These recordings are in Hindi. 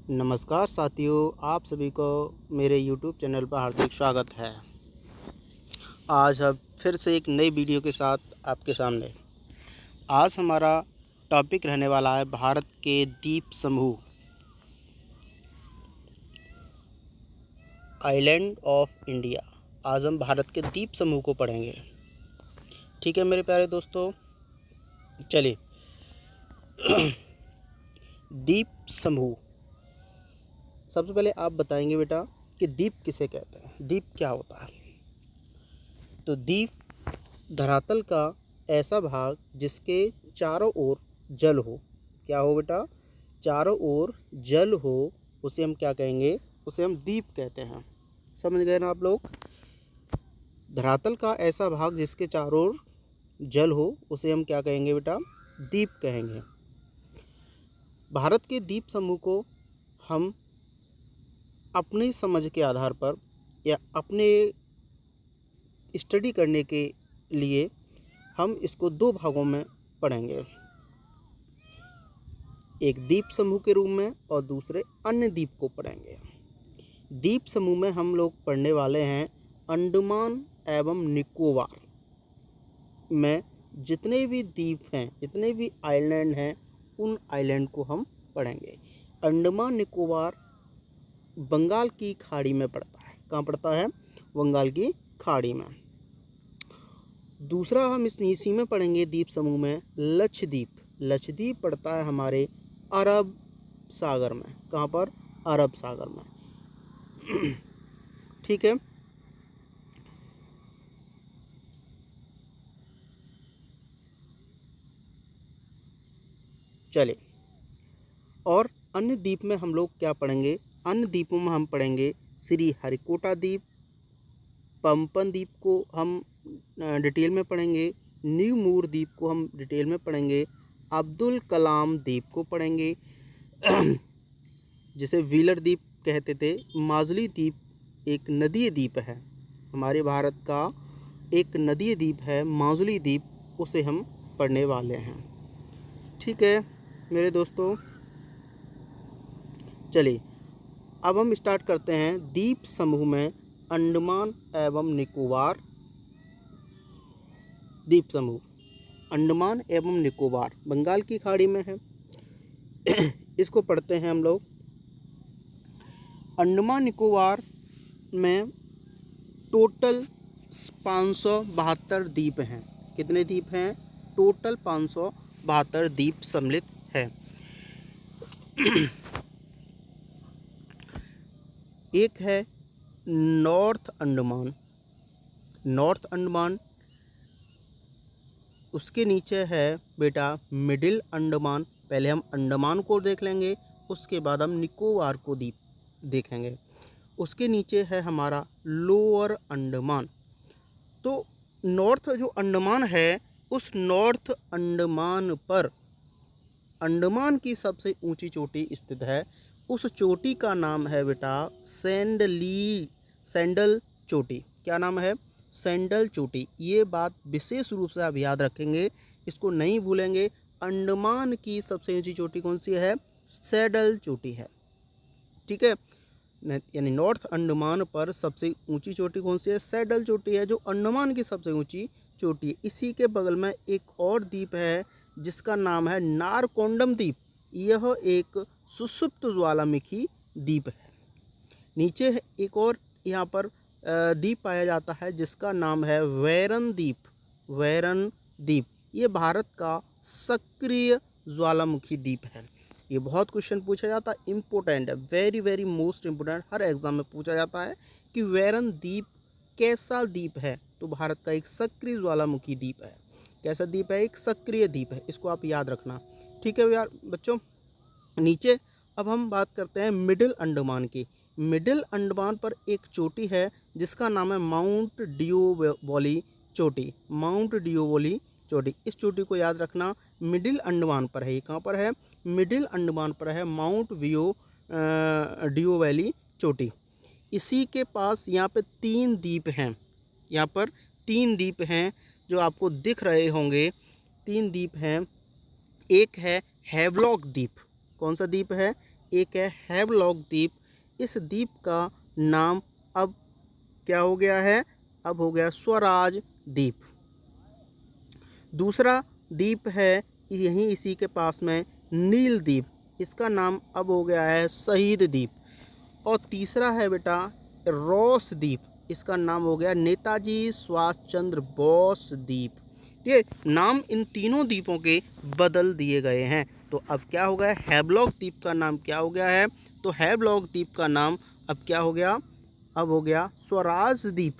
नमस्कार साथियों, आप सभी को मेरे YouTube चैनल पर हार्दिक स्वागत है। आज हम फिर से एक नई वीडियो के साथ आपके सामने। आज हमारा टॉपिक रहने वाला है भारत के द्वीप समूह, आइलैंड ऑफ इंडिया। आज हम भारत के द्वीप समूह को पढ़ेंगे। ठीक है मेरे प्यारे दोस्तों, चलिए। द्वीप समूह, सबसे पहले आप बताएंगे बेटा कि द्वीप किसे कहते हैं, द्वीप क्या होता है। तो द्वीप धरातल का ऐसा भाग जिसके चारों ओर जल हो। क्या हो बेटा? चारों ओर जल हो, उसे हम क्या कहेंगे? उसे हम द्वीप कहते हैं। समझ गए ना आप लोग? धरातल का ऐसा भाग जिसके चारों ओर जल हो, उसे हम क्या कहेंगे बेटा? द्वीप कहेंगे। भारत के द्वीप समूह को हम अपनी समझ के आधार पर या अपने स्टडी करने के लिए हम इसको दो भागों में पढ़ेंगे, एक द्वीप समूह के रूप में और दूसरे अन्य द्वीप को पढ़ेंगे। द्वीप समूह में हम लोग पढ़ने वाले हैं अंडमान एवं निकोबार में जितने भी द्वीप हैं, जितने भी आइलैंड हैं, उन आइलैंड को हम पढ़ेंगे। अंडमान निकोबार बंगाल की खाड़ी में पड़ता है। कहाँ पड़ता है? बंगाल की खाड़ी में। दूसरा हम इसी में पढ़ेंगे द्वीप समूह में लक्षद्वीप। लक्षद्वीप पड़ता है हमारे अरब सागर में। कहाँ पर? अरब सागर में। ठीक है। चलिए, और अन्य द्वीप में हम लोग क्या पढ़ेंगे? अन्य द्वीपों में हम पढ़ेंगे श्री हरिकोटा द्वीप, पंपन द्वीप को हम डिटेल में पढ़ेंगे, न्यू मूर द्वीप को हम डिटेल में पढ़ेंगे, अब्दुल कलाम द्वीप को पढ़ेंगे जिसे व्हीलर द्वीप कहते थे। माजुली द्वीप एक नदीय द्वीप है, हमारे भारत का एक नदीय द्वीप है माजुली द्वीप, उसे हम पढ़ने वाले हैं। ठीक है मेरे दोस्तों, चलिए अब हम स्टार्ट करते हैं द्वीप समूह में अंडमान एवं निकोबार द्वीप समूह। अंडमान एवं निकोबार बंगाल की खाड़ी में है। इसको पढ़ते हैं हम लोग। अंडमान निकोबार में टोटल 572 द्वीप हैं। कितने द्वीप हैं? टोटल 572 द्वीप सम्मिलित है। एक है नॉर्थ अंडमान। नॉर्थ अंडमान, उसके नीचे है बेटा मिडिल अंडमान। पहले हम अंडमान को देख लेंगे, उसके बाद हम निकोबार को द्वीप देखेंगे। उसके नीचे है हमारा लोअर अंडमान। तो नॉर्थ जो अंडमान है, उस नॉर्थ अंडमान पर अंडमान की सबसे ऊंची चोटी स्थित है। उस चोटी का नाम है बेटा सैंडल चोटी। क्या नाम है? सैंडल चोटी। ये बात विशेष रूप से आप याद रखेंगे, इसको नहीं भूलेंगे। अंडमान की सबसे ऊंची चोटी कौन सी है? सैडल चोटी है। ठीक है, यानी नॉर्थ अंडमान पर सबसे ऊंची चोटी कौन सी है? सैडल चोटी है, जो अंडमान की सबसे ऊंची चोटी है। इसी के बगल में एक और द्वीप है जिसका नाम है नारकोंडम द्वीप। यह एक सुषुप्त ज्वालामुखी द्वीप है। नीचे एक और यहाँ पर द्वीप पाया जाता है जिसका नाम है वैरन द्वीप। वैरन द्वीप ये भारत का सक्रिय ज्वालामुखी द्वीप है। ये बहुत क्वेश्चन पूछा जाता है, इम्पोर्टेंट है, वेरी वेरी मोस्ट इम्पोर्टेंट, हर एग्जाम में पूछा जाता है कि वैरन द्वीप कैसा द्वीप है। तो भारत का एक सक्रिय ज्वालामुखी द्वीप है। कैसा द्वीप है? एक सक्रिय द्वीप है, इसको आप याद रखना। ठीक है यार बच्चों। नीचे अब हम बात करते हैं मिडिल अंडमान की। मिडिल अंडमान पर एक चोटी है जिसका नाम है माउंट डिओवोली चोटी। माउंट डिओवोली चोटी, इस चोटी को याद रखना, मिडिल अंडमान पर है। ये कहाँ पर है? मिडिल अंडमान पर है माउंट डिओवैली चोटी। इसी के पास यहाँ पे 3 द्वीप हैं। यहाँ पर 3 द्वीप हैं जो आपको दिख रहे होंगे। 3 द्वीप हैं। एक है हैवलॉक द्वीप। कौन सा द्वीप है? एक है हैवलॉक द्वीप। इस द्वीप का नाम अब क्या हो गया है, अब हो गया स्वराज द्वीप। दूसरा द्वीप है यहीं इसी के पास में नील द्वीप, इसका नाम अब हो गया है शहीद द्वीप। और तीसरा है बेटा रॉस द्वीप, इसका नाम हो गया नेताजी सुभाष चंद्र बोस द्वीप। ये नाम इन तीनों द्वीपों के बदल दिए गए हैं। तो अब क्या हो गया, हैवलॉक द्वीप का नाम क्या हो गया है, तो हैवलॉक द्वीप का नाम अब क्या हो गया, अब हो गया स्वराज द्वीप।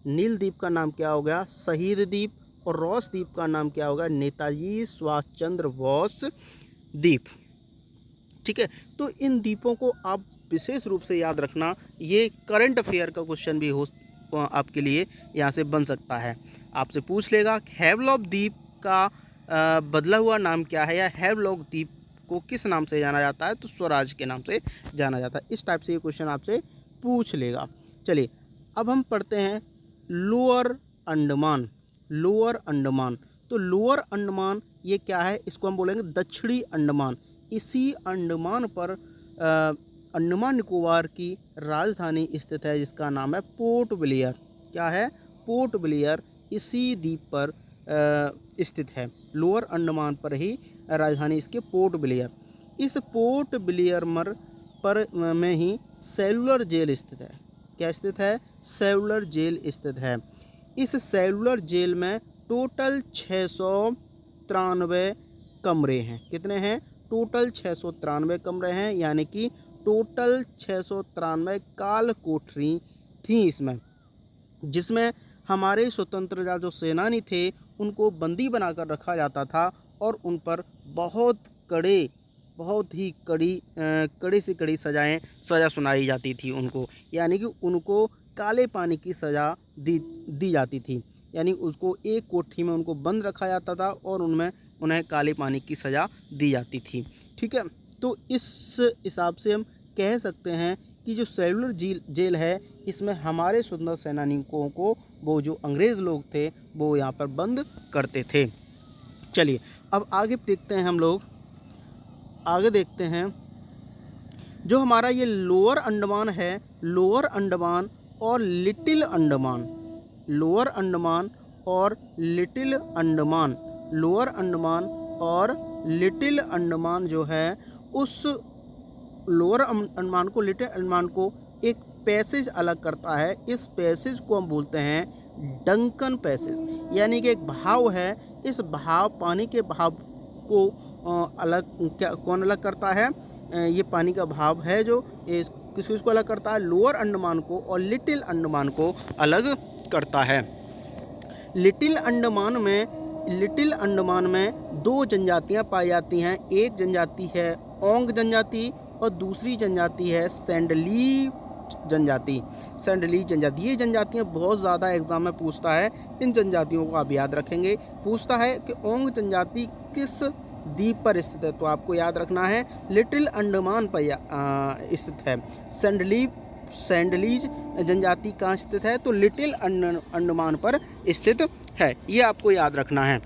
नील द्वीप का नाम क्या हो गया, शहीद द्वीप। और रॉस द्वीप का नाम क्या होगा, नेताजी सुभाष चंद्र बोस द्वीप। ठीक है, तो इन द्वीपों को आप विशेष रूप से याद रखना, ये करंट अफेयर का क्वेश्चन भी हो आपके लिए यहाँ से बन सकता है। आपसे पूछ लेगा हैवलॉक द्वीप का बदला हुआ नाम क्या है, या हैवलॉक द्वीप को किस नाम से जाना जाता है, तो स्वराज के नाम से जाना जाता है। इस टाइप से ये क्वेश्चन आपसे पूछ लेगा। चलिए अब हम पढ़ते हैं लोअर अंडमान। लोअर अंडमान, तो लोअर अंडमान ये क्या है, इसको हम बोलेंगे दक्षिणी अंडमान। इसी अंडमान पर अंडमान निकोबार की राजधानी स्थित है, जिसका नाम है पोर्ट ब्लेयर। क्या है, पोर्ट ब्लेयर इसी द्वीप पर स्थित है। लोअर अंडमान पर ही राजधानी इसके पोर्ट ब्लेयर। इस पोर्ट ब्लेयर पर में ही सेलुलर जेल स्थित है। क्या स्थित है, सेलुलर जेल स्थित है। इस सेलुलर जेल में टोटल 693 कमरे हैं। कितने हैं, टोटल 693 कमरे हैं, यानी कि टोटल 693 काल कोठरी थी इसमें, जिसमें हमारे स्वतंत्रता जो सेनानी थे उनको बंदी बनाकर रखा जाता था और उन पर बहुत ही कड़ी से कड़ी सज़ा सुनाई जाती थी उनको, यानी कि उनको काले पानी की सज़ा दी जाती थी। यानी उसको एक कोठरी में उनको बंद रखा जाता था और उनमें उन्हें काले पानी की सज़ा दी जाती थी। ठीक है, तो इस हिसाब से हम कह सकते हैं कि जो सेलुलर जेल है, इसमें हमारे स्वतंत्रता सेनानियों को वो जो अंग्रेज़ लोग थे वो यहाँ पर बंद करते थे। चलिए अब आगे देखते हैं, हम लोग आगे देखते हैं जो हमारा ये लोअर अंडमान है, लोअर अंडमान और लिटिल अंडमान, लोअर अंडमान और लिटिल अंडमान, लोअर अंडमान और लिटिल अंडमान जो है, उस लोअर अंडमान को लिटिल अंडमान को एक पैसेज अलग करता है। इस पैसेज को हम बोलते हैं डंकन पैसेज, यानी कि एक बहाव है। इस बहाव, पानी के बहाव को कौन अलग करता है, ये पानी का बहाव है जो किसको अलग करता है, लोअर अंडमान को और लिटिल अंडमान को अलग करता है। लिटिल अंडमान में दो जनजातियां पाई जाती हैं। एक जनजाति है ओंग जनजाति और दूसरी जनजाति है सैंडली जनजाति। सैंडली जनजाति, ये जनजातियां बहुत ज़्यादा एग्जाम में पूछता है, इन जनजातियों को आप याद रखेंगे। पूछता है कि ओंग जनजाति किस द्वीप पर स्थित है, तो आपको याद रखना है लिटिल अंडमान पर स्थित है। सैंडलीज जनजाति कहाँ स्थित है, तो लिटिल अंडमान पर स्थित है, ये आपको याद रखना है।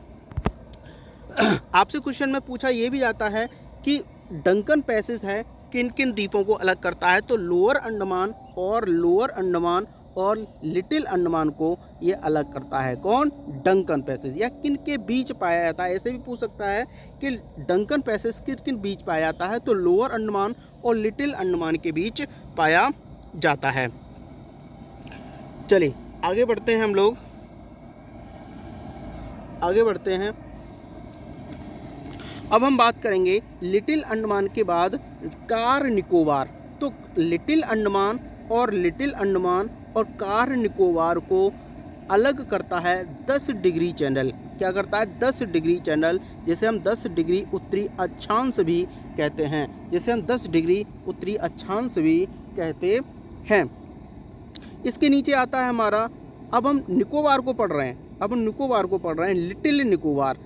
आपसे क्वेश्चन में पूछा ये भी जाता है कि डंकन पैसेज है किन किन द्वीपों को अलग करता है, तो लोअर अंडमान और लिटिल अंडमान को ये अलग करता है कौन, डंकन पैसेज। या किन के बीच पाया जाता है, ऐसे भी पूछ सकता है कि डंकन पैसेज किन किन बीच पाया जाता है, तो लोअर अंडमान और लिटिल अंडमान के बीच पाया जाता है। चलिए आगे बढ़ते हैं, हम लोग आगे बढ़ते हैं। अब हम बात करेंगे लिटिल अंडमान के बाद कार निकोबार। तो लिटिल अंडमान और कार निकोबार को अलग करता है 10 डिग्री चैनल। क्या करता है, 10 डिग्री चैनल, जिसे हम 10 डिग्री उत्तरी अक्षांश भी कहते हैं, जिसे हम 10 डिग्री उत्तरी अक्षांश भी कहते हैं। इसके नीचे आता है हमारा, अब हम निकोबार को पढ़ रहे हैं, लिटिल निकोबार।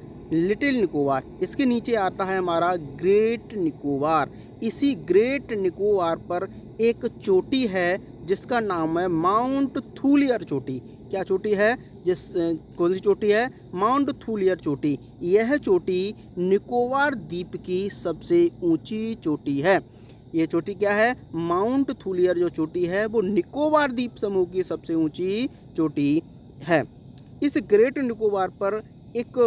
इसके नीचे आता है हमारा ग्रेट निकोबार। इसी ग्रेट निकोबार पर एक चोटी है जिसका नाम है माउंट थूलियर चोटी। क्या चोटी है, कौन सी चोटी है, माउंट थूलियर चोटी। यह चोटी निकोबार द्वीप की सबसे ऊंची चोटी है। ये चोटी क्या है? माउंट थूलियर जो चोटी है वो निकोबार द्वीप समूह की सबसे ऊंची चोटी है। इस ग्रेट निकोबार पर एक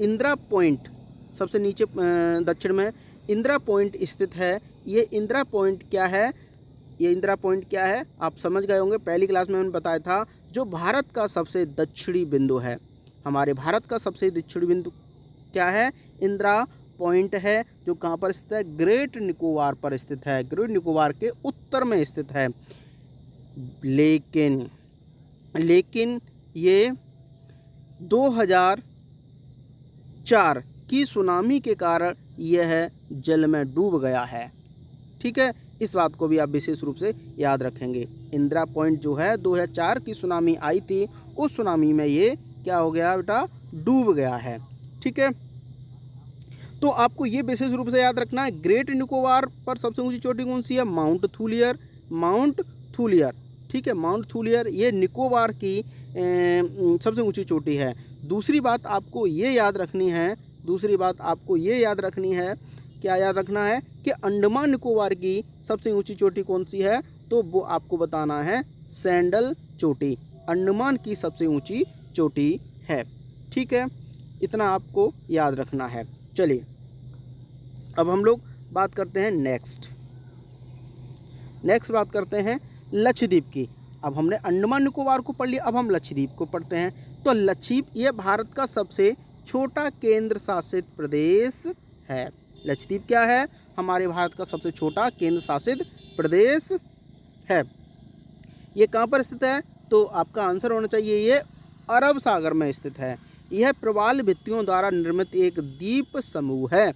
इंदिरा पॉइंट सबसे नीचे दक्षिण में इंदिरा पॉइंट स्थित है। ये इंदिरा पॉइंट क्या है? ये इंदिरा पॉइंट क्या है आप समझ गए होंगे, पहली क्लास में मैंने बताया था। जो भारत का सबसे दक्षिणी बिंदु है, हमारे भारत का सबसे दक्षिणी बिंदु क्या है? इंदिरा पॉइंट है, जो कहाँ पर स्थित है? ग्रेट निकोबार पर स्थित है, ग्रेट निकोबार के उत्तर में स्थित है। लेकिन ये 2004 की सुनामी के कारण यह जल में डूब गया है। ठीक है, इस बात को भी आप विशेष रूप से याद रखेंगे। इंदिरा पॉइंट जो है 2004 की सुनामी आई थी, उस सुनामी में ये क्या हो गया बेटा? डूब गया है। ठीक है, तो आपको ये विशेष रूप से याद रखना है। ग्रेट निकोबार पर सबसे ऊंची चोटी कौन सी है? माउंट थूलियर। माउंट थूलियर, ठीक है, माउंट थूलियर ये निकोबार की सबसे ऊंची चोटी है। दूसरी बात आपको ये याद रखनी है, क्या याद रखना है कि अंडमान निकोबार की सबसे ऊंची चोटी कौन सी है? तो वो आपको बताना है सैंडल चोटी, अंडमान की सबसे ऊंची चोटी है। ठीक है, इतना आपको याद रखना है। चलिए अब हम लोग बात करते हैं नेक्स्ट बात करते हैं लक्षद्वीप की। अब हमने अंडमान निकोबार को पढ़ लिया, अब हम लक्षद्वीप को पढ़ते हैं। तो लक्षद्वीप ये भारत का सबसे छोटा केंद्र शासित प्रदेश है। लक्षद्वीप क्या है? हमारे भारत का सबसे छोटा केंद्र शासित प्रदेश है। ये कहाँ पर स्थित है? तो आपका आंसर होना चाहिए ये अरब सागर में स्थित है। यह प्रवाल भित्तियों द्वारा निर्मित एक द्वीप समूह है।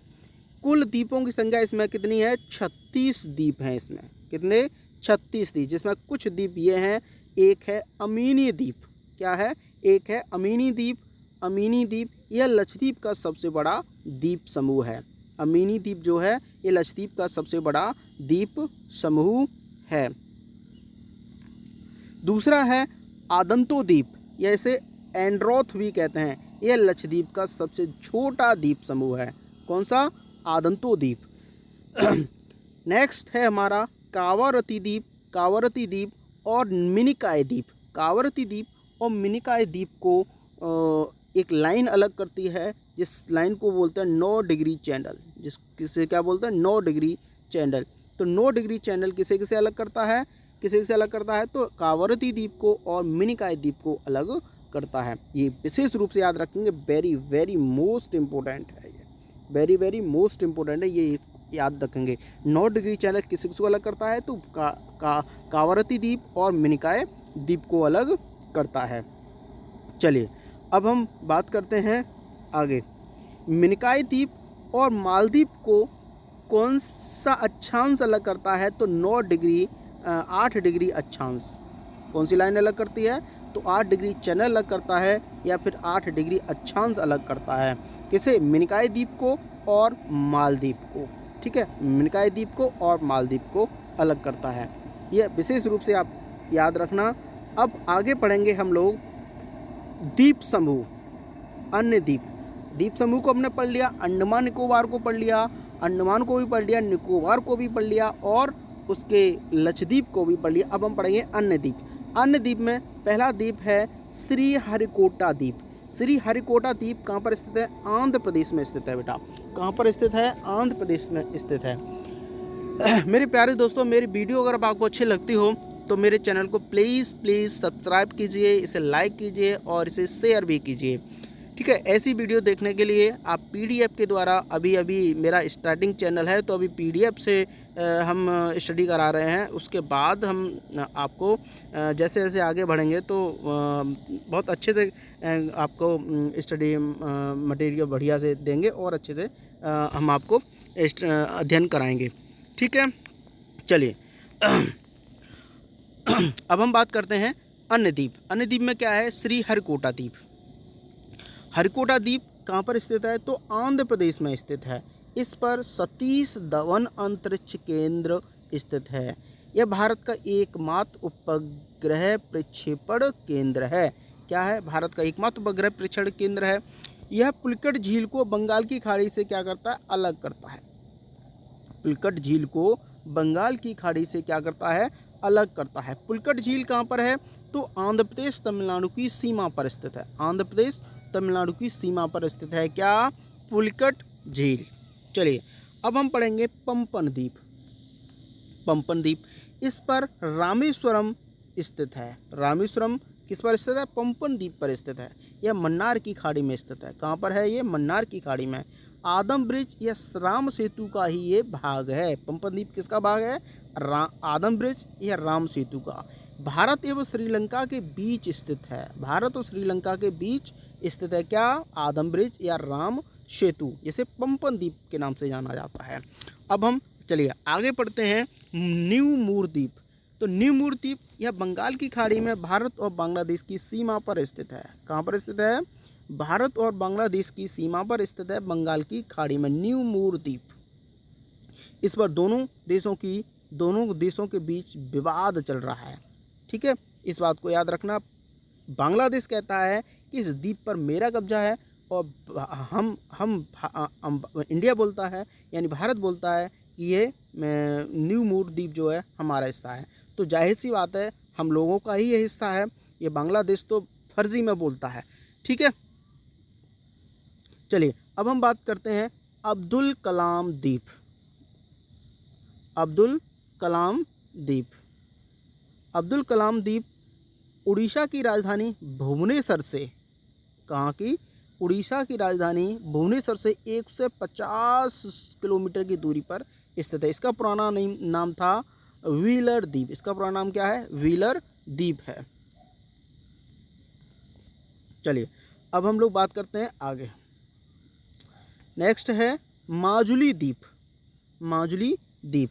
कुल द्वीपों की संख्या इसमें कितनी है? 36 द्वीप हैं इसमें। कितने? 36 द्वीप, जिसमें कुछ द्वीप ये हैं। एक है अमीनी द्वीप। क्या है? एक है अमीनी द्वीप। अमीनी द्वीप यह लक्षद्वीप का सबसे बड़ा द्वीप समूह है। अमीनी द्वीप जो है ये लक्षद्वीप का सबसे बड़ा द्वीप समूह है। दूसरा है आदंतो द्वीप, या इसे एंड्रोथ भी कहते हैं। यह लक्षद्वीप का सबसे छोटा द्वीप समूह है। कौन सा? आदंतो द्वीप। नेक्स्ट है हमारा कावारती द्वीप। कावारती द्वीप और मिनिकॉय द्वीप। कावारती द्वीप और मिनिकॉय द्वीप को एक लाइन अलग करती है, जिस लाइन को बोलते हैं 9 डिग्री चैनल। किसे क्या बोलते हैं? 9 डिग्री चैनल। तो 9 डिग्री चैनल किसे किसे अलग करता है? तो कावारती द्वीप को और मिनिकॉय द्वीप को अलग करता है। ये विशेष रूप से याद रखेंगे, वेरी वेरी मोस्ट इम्पोर्टेंट है। ये वेरी वेरी मोस्ट इम्पोर्टेंट है, ये याद रखेंगे। 9 डिग्री चैनल किसी को अलग करता है? तो कावारती द्वीप और मिनिकॉय द्वीप को अलग करता है। चलिए अब हम बात करते हैं आगे। मिनिकॉय द्वीप और मालदीव को कौन सा अक्षांश अलग करता है? तो 8 डिग्री अक्षांश। कौन सी लाइन अलग करती है? तो 8 डिग्री चैनल अलग करता है, या फिर 8 डिग्री अक्षांश अलग करता है। किसे? मिनिकॉय द्वीप को और मालदीव को। ठीक है, मिनिकॉय द्वीप को और मालदीव को अलग करता है। यह विशेष रूप से आप याद रखना। अब आगे पढ़ेंगे हम लोग द्वीप समूह, अन्य द्वीप समूह को हमने पढ़ लिया। अंडमान निकोबार को पढ़ लिया, अंडमान को भी पढ़ लिया, निकोबार को भी पढ़ लिया और उसके लक्षद्वीप को भी पढ़ लिया। अब हम पढ़ेंगे अन्य द्वीप। अन्य द्वीप में पहला द्वीप है श्रीहरिकोटा द्वीप। श्रीहरिकोटा द्वीप कहाँ पर स्थित है? आंध्र प्रदेश में स्थित है बेटा। कहाँ पर स्थित है? आंध्र प्रदेश में स्थित है। मेरे प्यारे दोस्तों, मेरी वीडियो अगर आपको अच्छी लगती हो तो मेरे चैनल को प्लीज़ सब्सक्राइब कीजिए, इसे लाइक कीजिए और इसे शेयर भी कीजिए। ठीक है, ऐसी वीडियो देखने के लिए आप PDF के द्वारा, अभी मेरा स्टार्टिंग चैनल है तो अभी PDF से हम स्टडी करा रहे हैं। उसके बाद हम आपको जैसे जैसे आगे बढ़ेंगे तो बहुत अच्छे से आपको स्टडी मटेरियल बढ़िया से देंगे और अच्छे से हम आपको अध्ययन कराएंगे। ठीक है, चलिए अब हम बात करते हैं अन्य द्वीप। अन्य द्वीप में क्या है? श्रीहरिकोटा द्वीप। हरिकोटा द्वीप कहाँ पर स्थित है? तो आंध्र प्रदेश में स्थित है। इस पर सतीश धवन अंतरिक्ष केंद्र स्थित है। यह भारत का एकमात्र उपग्रह प्रक्षेपण केंद्र है। क्या है? भारत का एकमात्र उपग्रह प्रक्षेपण केंद्र है। यह पुलिकट झील को बंगाल की खाड़ी से क्या करता है? अलग करता है। पुलिकट झील को बंगाल की खाड़ी से क्या करता है, अलग करता है। पुलकट झील कहाँ पर है, तो आंध्र प्रदेश तमिलनाडु की सीमा पर स्थित है। आंध्र प्रदेश तमिलनाडु की सीमा पर स्थित है क्या, पुलकट झील। चलिए अब हम पढ़ेंगे पंपन द्वीप। पंपन द्वीप, इस पर रामेश्वरम स्थित है। रामेश्वरम किस पर स्थित है, पंपन द्वीप पर स्थित है। यह मन्नार की खाड़ी में स्थित है। कहाँ पर है ये, मन्नार की खाड़ी में। आदम ब्रिज या राम सेतु का ही ये भाग है। पंपन द्वीप किसका भाग है, आदम ब्रिज या राम सेतु का। भारत एवं श्रीलंका के बीच स्थित है। भारत और श्रीलंका के बीच स्थित है क्या, आदम ब्रिज या राम सेतु, जिसे पंपन द्वीप के नाम से जाना जाता है। अब हम चलिए आगे पढ़ते हैं न्यू मूर द्वीप। तो न्यू मूर द्वीप यह बंगाल की खाड़ी में भारत और बांग्लादेश की सीमा पर स्थित है। कहाँ पर स्थित है, भारत और बांग्लादेश की सीमा पर स्थित है, बंगाल की खाड़ी में न्यू मूर द्वीप। इस पर दोनों देशों के बीच विवाद चल रहा है। ठीक है, इस बात को याद रखना। बांग्लादेश कहता है कि इस द्वीप पर मेरा कब्जा है, और हम इंडिया बोलता है, यानी भारत बोलता है कि ये न्यू मूर द्वीप जो है हमारा हिस्सा है। तो जाहिर सी बात है हम लोगों का ही ये हिस्सा है, ये बांग्लादेश तो फर्जी में बोलता है। ठीक है, चलिए अब हम बात करते हैं अब्दुल कलाम द्वीप। अब्दुल कलाम द्वीप, अब्दुल कलाम द्वीप उड़ीसा की राजधानी भुवनेश्वर से, कहाँ की, उड़ीसा की राजधानी भुवनेश्वर से 150 किलोमीटर की दूरी पर स्थित है। इसका पुराना नाम था व्हीलर द्वीप। इसका पुराना नाम क्या है, व्हीलर द्वीप है। चलिए अब हम लोग बात करते हैं आगे। नेक्स्ट है माजुली द्वीप। माजुली द्वीप,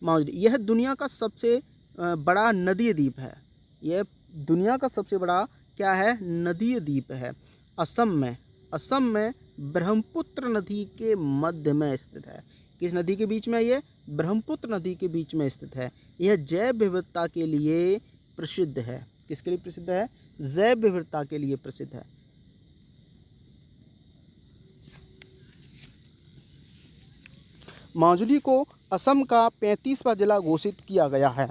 माजुली यह दुनिया का सबसे बड़ा नदीय द्वीप है। यह दुनिया का सबसे बड़ा क्या है, नदीय द्वीप है। असम में ब्रह्मपुत्र नदी के मध्य में स्थित है। किस नदी के बीच में, ये ब्रह्मपुत्र नदी के बीच में स्थित है। यह जैव विविधता के लिए प्रसिद्ध है। किसके लिए प्रसिद्ध है, जैव विविधता के लिए प्रसिद्ध है। माजुली को असम का 35वां जिला घोषित किया गया है।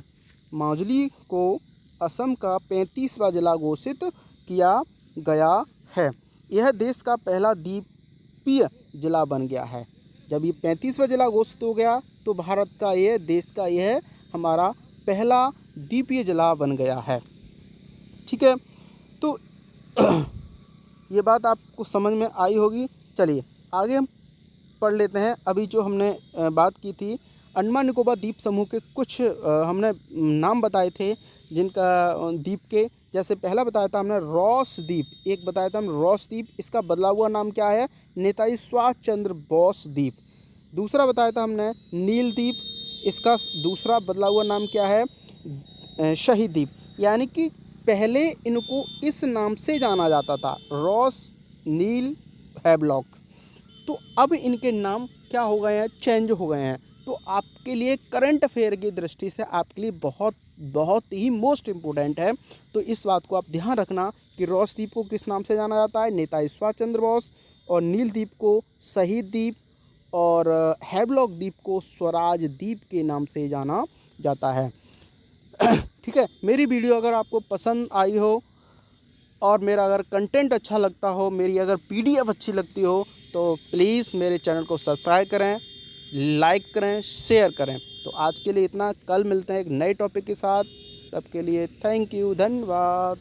माजुली को असम का 35वां जिला घोषित किया गया है। यह देश का पहला द्वीपीय जिला बन गया है। जब ये 35वां जिला घोषित हो गया तो भारत का ये, देश का यह हमारा पहला द्वीपीय जिला बन गया है। ठीक है, तो ये बात आपको समझ में आई होगी। चलिए आगे हम पढ़ लेते हैं। अभी जो हमने बात की थी अंडमान निकोबार द्वीप समूह के कुछ हमने नाम बताए थे जिनका द्वीप के, जैसे पहला बताया था हमने रॉस द्वीप, एक बताया था हमने रॉस द्वीप, इसका बदला हुआ नाम क्या है, नेताजी सुभाष चंद्र बोस द्वीप। दूसरा बताया था हमने नील द्वीप, इसका दूसरा बदला हुआ नाम क्या है, शहीद द्वीप। यानी कि पहले इनको इस नाम से जाना जाता था, रॉस, नील, हैवलॉक। तो अब इनके नाम क्या हो गए हैं, चेंज हो गए हैं। तो आपके लिए करंट अफेयर की दृष्टि से आपके लिए बहुत ही मोस्ट इम्पोर्टेंट है। तो इस बात को आप ध्यान रखना कि रॉस द्वीप को किस नाम से जाना जाता है, नेताजी सुभाष चंद्र बोस, और नील द्वीप को शहीद द्वीप, और हैवलॉक द्वीप को स्वराज द्वीप के नाम से जाना जाता है। ठीक है, मेरी वीडियो अगर आपको पसंद आई हो और मेरा अगर कंटेंट अच्छा लगता हो, मेरी अगर PDF अच्छी लगती हो, तो प्लीज़ मेरे चैनल को सब्सक्राइब करें, लाइक करें, शेयर करें। तो आज के लिए इतना, कल मिलते हैं एक नए टॉपिक के साथ। तब के लिए थैंक यू, धन्यवाद।